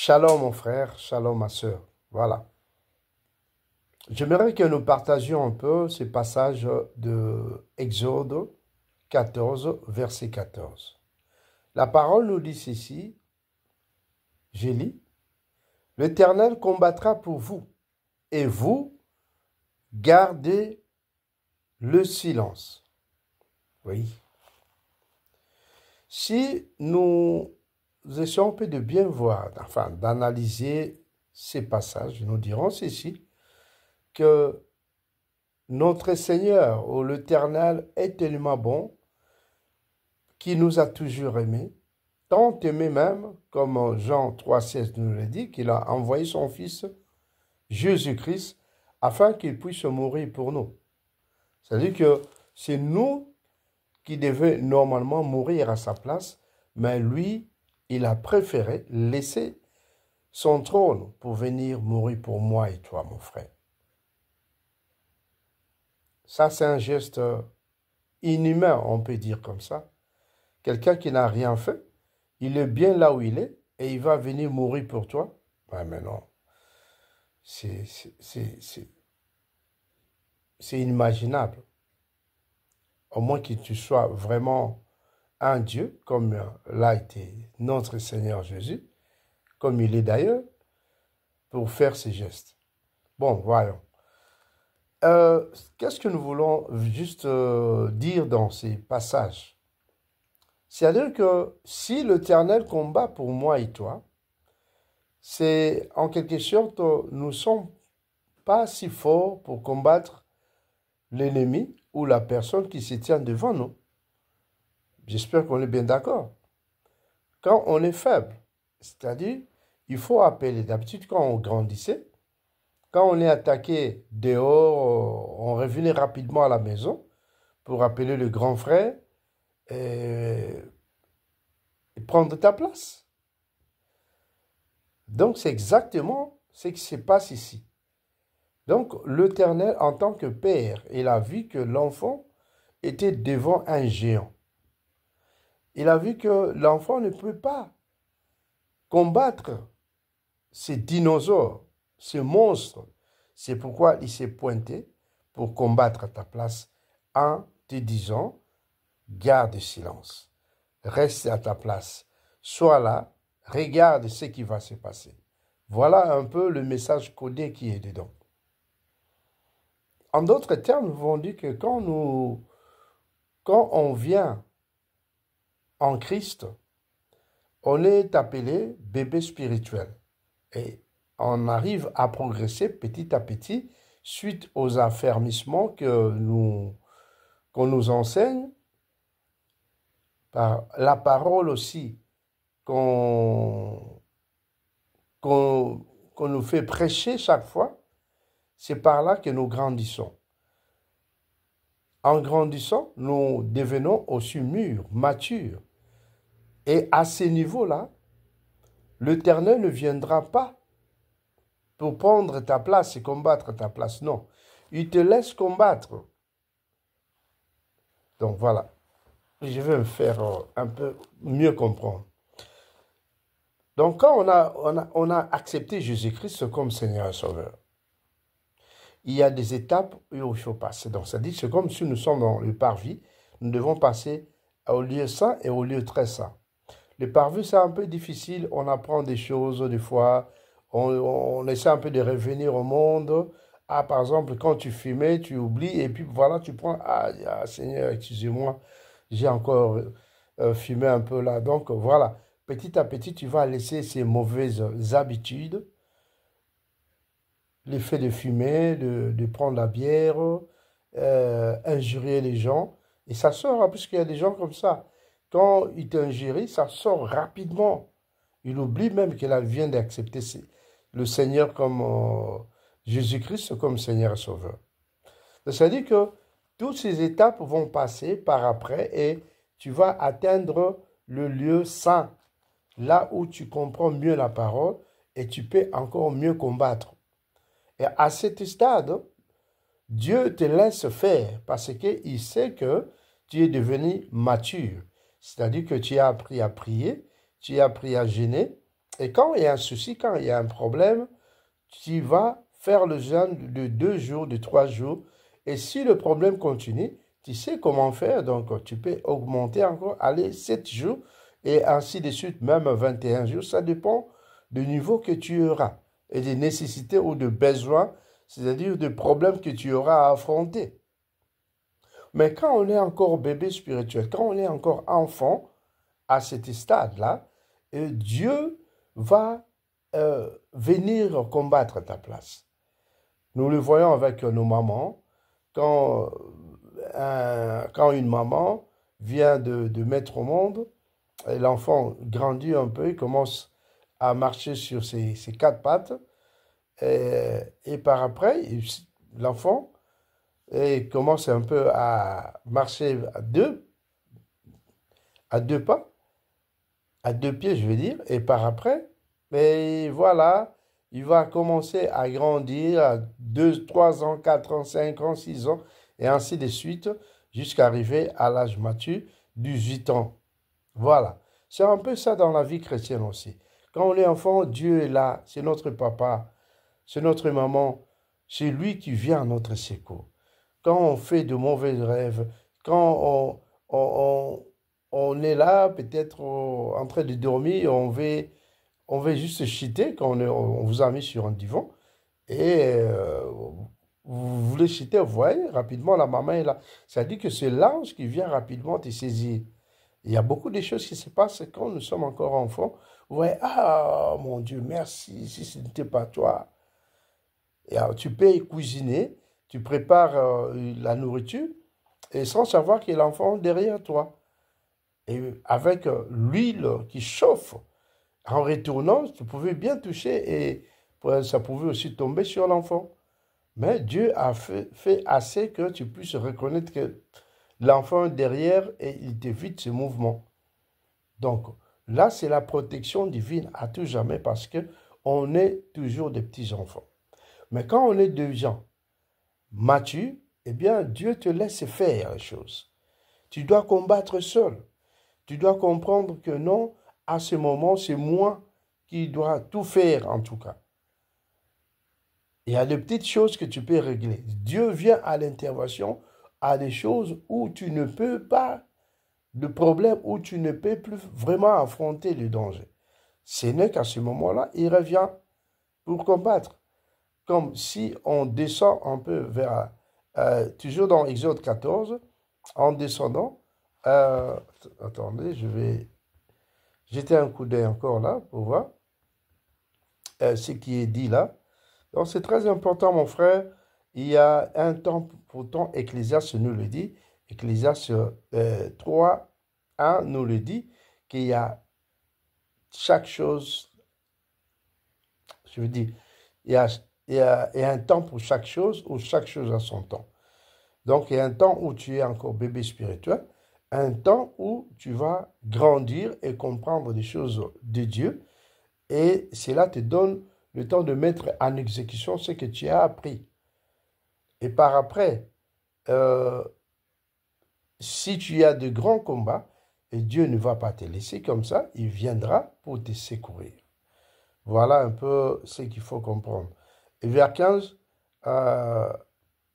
Shalom mon frère, shalom ma sœur. Voilà. J'aimerais que nous partagions un peu ces passages de Exode 14, verset 14. La parole nous dit ceci, j'ai lu, l'Éternel combattra pour vous, et vous gardez le silence. Oui. Si nous essayons un peu de bien voir, enfin d'analyser ces passages, nous dirons ceci, que notre Seigneur ou l'Éternel est tellement bon qu'il nous a toujours aimés, tant aimé même, comme Jean 3,16 nous le dit, qu'il a envoyé son Fils Jésus-Christ afin qu'il puisse mourir pour nous. C'est-à-dire que c'est nous qui devions normalement mourir à sa place, mais lui, il a préféré laisser son trône pour venir mourir pour moi et toi, mon frère. Ça, c'est un geste inhumain, on peut dire comme ça. Quelqu'un qui n'a rien fait, il est bien là où il est et il va venir mourir pour toi. Ouais, mais non, c'est inimaginable. Au moins que tu sois vraiment un Dieu, comme l'a été notre Seigneur Jésus, comme il est d'ailleurs, pour faire ces gestes. Bon, voyons. Qu'est-ce que nous voulons juste dire dans ces passages? C'est-à-dire que si l'Éternel combat pour moi et toi, c'est en quelque sorte, nous ne sommes pas si forts pour combattre l'ennemi ou la personne qui se tient devant nous. J'espère qu'on est bien d'accord. Quand on est faible, c'est-à-dire, il faut appeler. D'habitude, quand on grandissait, quand on est attaqué dehors, on revenait rapidement à la maison pour appeler le grand frère et prendre ta place. Donc, c'est exactement ce qui se passe ici. Donc, l'Éternel, en tant que père, il a vu que l'enfant était devant un géant. Il a vu que l'enfant ne peut pas combattre ces dinosaures, ces monstres. C'est pourquoi il s'est pointé pour combattre à ta place en te disant, garde silence, reste à ta place, sois là, regarde ce qui va se passer. Voilà un peu le message codé qui est dedans. En d'autres termes, nous pouvons dire que quand on vient en Christ, on est appelé bébé spirituel. Et on arrive à progresser petit à petit suite aux affermissements qu'on nous enseigne, par la parole aussi qu'on nous fait prêcher chaque fois. C'est par là que nous grandissons. En grandissant, nous devenons aussi mûrs, matures. Et à ces niveaux-là, l'Éternel ne viendra pas pour prendre ta place et combattre ta place. Non, il te laisse combattre. Donc voilà, je vais me faire un peu mieux comprendre. Donc quand on a accepté Jésus-Christ comme Seigneur et Sauveur, il y a des étapes où il faut passer. Donc ça dit, c'est comme si nous sommes dans le parvis, nous devons passer au lieu saint et au lieu très saint. Le parvis, c'est un peu difficile, on apprend des choses des fois, on essaie un peu de revenir au monde. Ah, par exemple, quand tu fumais, tu oublies, et puis voilà, tu prends, Seigneur, excusez-moi, j'ai encore fumé un peu là. Donc voilà, petit à petit, tu vas laisser ces mauvaises habitudes, l'effet de fumer, de prendre la bière, injurier les gens, et ça sort, hein, puisqu'il y a des gens comme ça. Quand il t'injurie, ça sort rapidement. Il oublie même qu'il vient d'accepter le Seigneur comme Jésus-Christ comme Seigneur et Sauveur. C'est-à-dire que toutes ces étapes vont passer par après et tu vas atteindre le lieu saint, là où tu comprends mieux la parole et tu peux encore mieux combattre. Et à ce stade, Dieu te laisse faire parce qu'il sait que tu es devenu mature. C'est-à-dire que tu as appris à prier, tu as appris à jeûner, Et quand il y a un souci, quand il y a un problème, tu vas faire le jeûne de 2 jours, de 3 jours. Et si le problème continue, tu sais comment faire. Donc, tu peux augmenter encore, aller 7 jours et ainsi de suite, même 21 jours. Ça dépend du niveau que tu auras et des nécessités ou de besoins, c'est-à-dire des problèmes que tu auras à affronter. Mais quand on est encore bébé spirituel, quand on est encore enfant, à ce stade-là, Dieu va venir combattre ta place. Nous le voyons avec nos mamans. Quand, quand une maman vient de mettre au monde, et l'enfant grandit un peu, il commence à marcher sur ses 4 pattes, et par après, l'enfant commence un peu à marcher à deux pas, à 2 pieds, je veux dire, et par après, mais voilà, il va commencer à grandir à 2, 3 ans, 4 ans, 5 ans, 6 ans, et ainsi de suite, jusqu'à arriver à l'âge mature, 18 ans. Voilà. C'est un peu ça dans la vie chrétienne aussi. Quand on est enfant, Dieu est là, c'est notre papa, c'est notre maman, c'est lui qui vient à notre secours. Quand on fait de mauvais rêves, quand on est là, peut-être en train de dormir, on veut juste chiter quand on vous a mis sur un divan et vous voulez chiter, vous voyez, rapidement, la maman est là. Ça dit que c'est l'ange qui vient rapidement te saisir. Il y a beaucoup de choses qui se passent quand nous sommes encore enfants. Vous voyez, ah mon Dieu, merci, si ce n'était pas toi. Et alors, tu peux cuisiner, tu prépares la nourriture et sans savoir qu'il y a l'enfant derrière toi. Et avec l'huile qui chauffe, en retournant, tu pouvais bien toucher et ça pouvait aussi tomber sur l'enfant. Mais Dieu a fait assez que tu puisses reconnaître que l'enfant est derrière et il t'évite ce mouvement. Donc là, c'est la protection divine à tout jamais parce que on est toujours des petits enfants. Mais quand on est des gens matures, eh bien, Dieu te laisse faire les choses. Tu dois combattre seul. Tu dois comprendre que non, à ce moment, c'est moi qui dois tout faire en tout cas. Il y a des petites choses que tu peux régler. Dieu vient à l'intervention à des choses où tu ne peux pas, de problèmes où tu ne peux plus vraiment affronter le danger. Ce n'est qu'à ce moment-là, il revient pour combattre. Comme si on descend un peu vers, toujours dans Exode 14, en descendant, attendez, je vais jeter un coup d'œil encore là pour voir ce qui est dit là. Donc c'est très important, mon frère. Il y a un temps, pourtant, Ecclésiaste nous le dit. Ecclésiaste 3, 1 nous le dit, qu'il y a chaque chose, je veux dire, il y a un temps pour chaque chose, où chaque chose a son temps. Donc, il y a un temps où tu es encore bébé spirituel, un temps où tu vas grandir et comprendre des choses de Dieu, et cela te donne le temps de mettre en exécution ce que tu as appris. Et par après, euh, si tu as de grands combats, et Dieu ne va pas te laisser comme ça, il viendra pour te secourir. Voilà un peu ce qu'il faut comprendre. Et vers 15,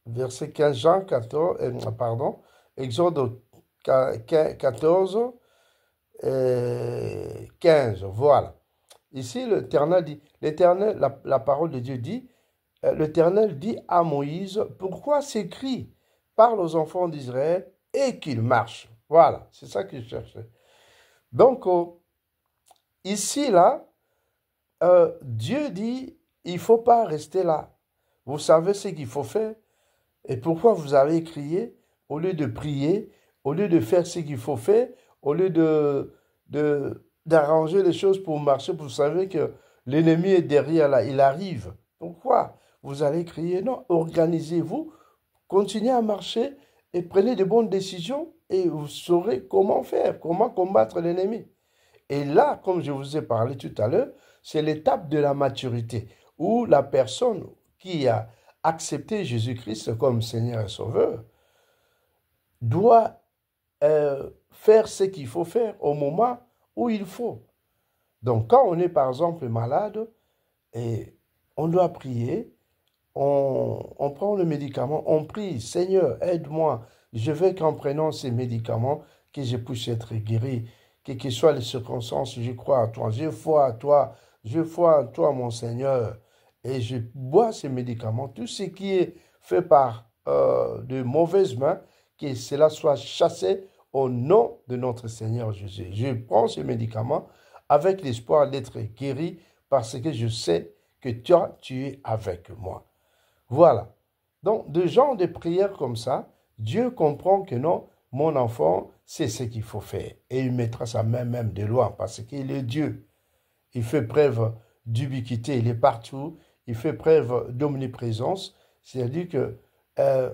verset 15, Jean 14, pardon, Exode 14, 15, voilà. Ici, l'Éternel dit, la parole de Dieu dit, l'Éternel dit à Moïse, pourquoi s'écrit, parle aux enfants d'Israël et qu'ils marchent. Voilà, c'est ça que je cherchais. Donc, ici, là, Dieu dit, il ne faut pas rester là. Vous savez ce qu'il faut faire. Et pourquoi vous avez crié, au lieu de prier, au lieu de faire ce qu'il faut faire, au lieu d'arranger les choses pour marcher, vous savez que l'ennemi est derrière là, il arrive. Pourquoi vous allez crier? Non, organisez-vous, continuez à marcher et prenez de bonnes décisions et vous saurez comment faire, comment combattre l'ennemi. Et là, comme je vous ai parlé tout à l'heure, c'est l'étape de la maturité où la personne qui a accepté Jésus-Christ comme Seigneur et Sauveur doit faire ce qu'il faut faire au moment où il faut. Donc, quand on est par exemple malade, et on doit prier, on prend le médicament, on prie, Seigneur, aide-moi. Je veux qu'en prenant ces médicaments, que je puisse être guéri, quelles que soient les circonstances, je crois à toi, je foi à toi, je foi à toi, mon Seigneur. Et je bois ces médicaments, tout ce qui est fait par de mauvaises mains, que cela soit chassé au nom de notre Seigneur Jésus. Je prends ces médicaments avec l'espoir d'être guéri parce que je sais que toi, tu es avec moi. Voilà. Donc, de genre de prières comme ça, Dieu comprend que non, mon enfant, c'est ce qu'il faut faire. Et il mettra sa main même de loin parce qu'il est Dieu. Il fait preuve d'ubiquité, il est partout. Il fait preuve d'omniprésence. C'est-à-dire que, euh,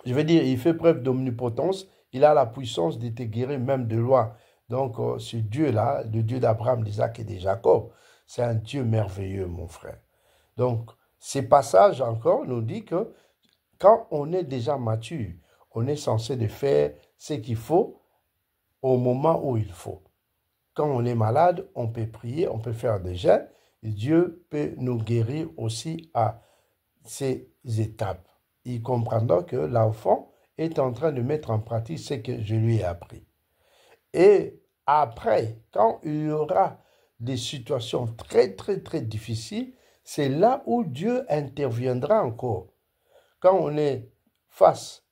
je veux dire, il fait preuve d'omnipotence. Il a la puissance de te guérir même de loin. Donc, ce Dieu-là, le Dieu d'Abraham, d'Isaac et de Jacob, c'est un Dieu merveilleux, mon frère. Donc, ces passages encore nous disent que quand on est déjà mature, on est censé de faire ce qu'il faut au moment où il faut. Quand on est malade, on peut prier, on peut faire des jeûnes. Dieu peut nous guérir aussi à ces étapes. Il comprendra que l'enfant est en train de mettre en pratique ce que je lui ai appris. Et après, quand il y aura des situations très, très, très difficiles, c'est là où Dieu interviendra encore. Quand on est face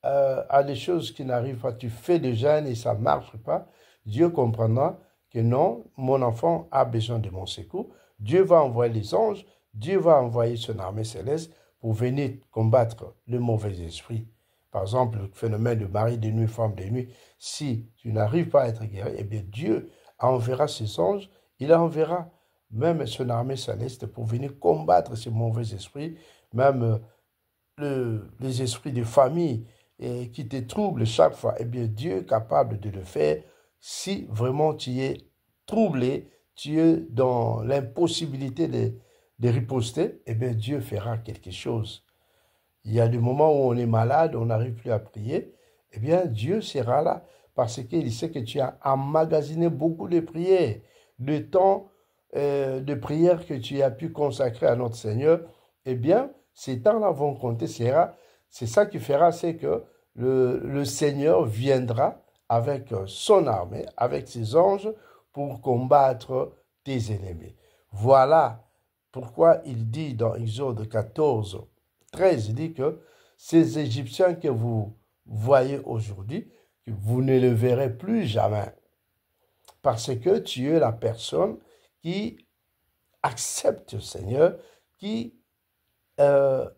à des choses qui n'arrivent pas, tu fais des jeûnes et ça ne marche pas, Dieu comprendra que non, mon enfant a besoin de mon secours. Dieu va envoyer les anges, Dieu va envoyer son armée céleste pour venir combattre le mauvais esprit. Par exemple, le phénomène de mari de nuit, femme de nuit, si tu n'arrives pas à être guéri, eh bien Dieu enverra ses anges, il enverra même son armée céleste pour venir combattre ces mauvais esprits, même les esprits de famille qui te troublent chaque fois. Eh bien Dieu est capable de le faire si vraiment tu es troublé, tu es dans l'impossibilité de riposter, eh bien Dieu fera quelque chose. Il y a des moments où on est malade, on n'arrive plus à prier, eh bien Dieu sera là parce qu'il sait que tu as emmagasiné beaucoup de prières, de temps de prière que tu as pu consacrer à notre Seigneur. Eh bien, ces temps-là vont compter, c'est ça qui fera, c'est que le Seigneur viendra avec son armée, avec ses anges, pour combattre tes ennemis. Voilà pourquoi il dit dans Exode 14, 13, il dit que ces Égyptiens que vous voyez aujourd'hui, vous ne le verrez plus jamais. Parce que tu es la personne qui accepte le Seigneur, euh,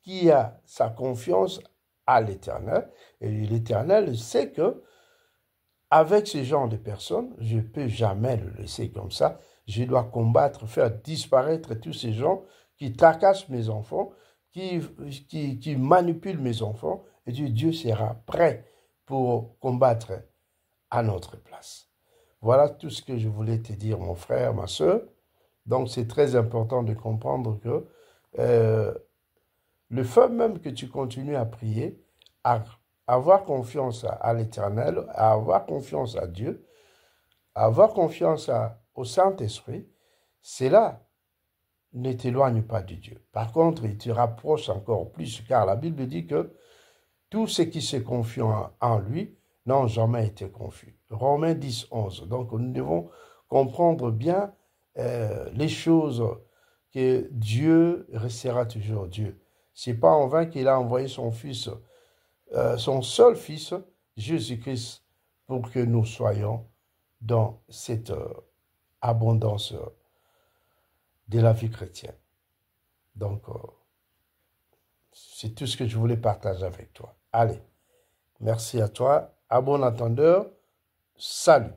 qui a sa confiance à l'Éternel. Et l'Éternel sait que avec ce genre de personnes, je ne peux jamais le laisser comme ça. Je dois combattre, faire disparaître tous ces gens qui tracassent mes enfants, qui manipulent mes enfants. Et Dieu sera prêt pour combattre à notre place. Voilà tout ce que je voulais te dire, mon frère, ma soeur. Donc, c'est très important de comprendre que le fait même que tu continues à prier, à avoir confiance à l'Éternel, à avoir confiance à Dieu, à avoir confiance au Saint-Esprit, cela ne t'éloigne pas de Dieu. Par contre, il te rapproche encore plus, car la Bible dit que tous ceux qui se confient en lui n'ont jamais été confus. Romains 10, 11. Donc, nous devons comprendre bien les choses, que Dieu restera toujours Dieu. Ce n'est pas en vain qu'il a envoyé son Fils, son seul Fils, Jésus-Christ, pour que nous soyons dans cette abondance de la vie chrétienne. Donc, c'est tout ce que je voulais partager avec toi. Allez, merci à toi. À bon entendeur, salut.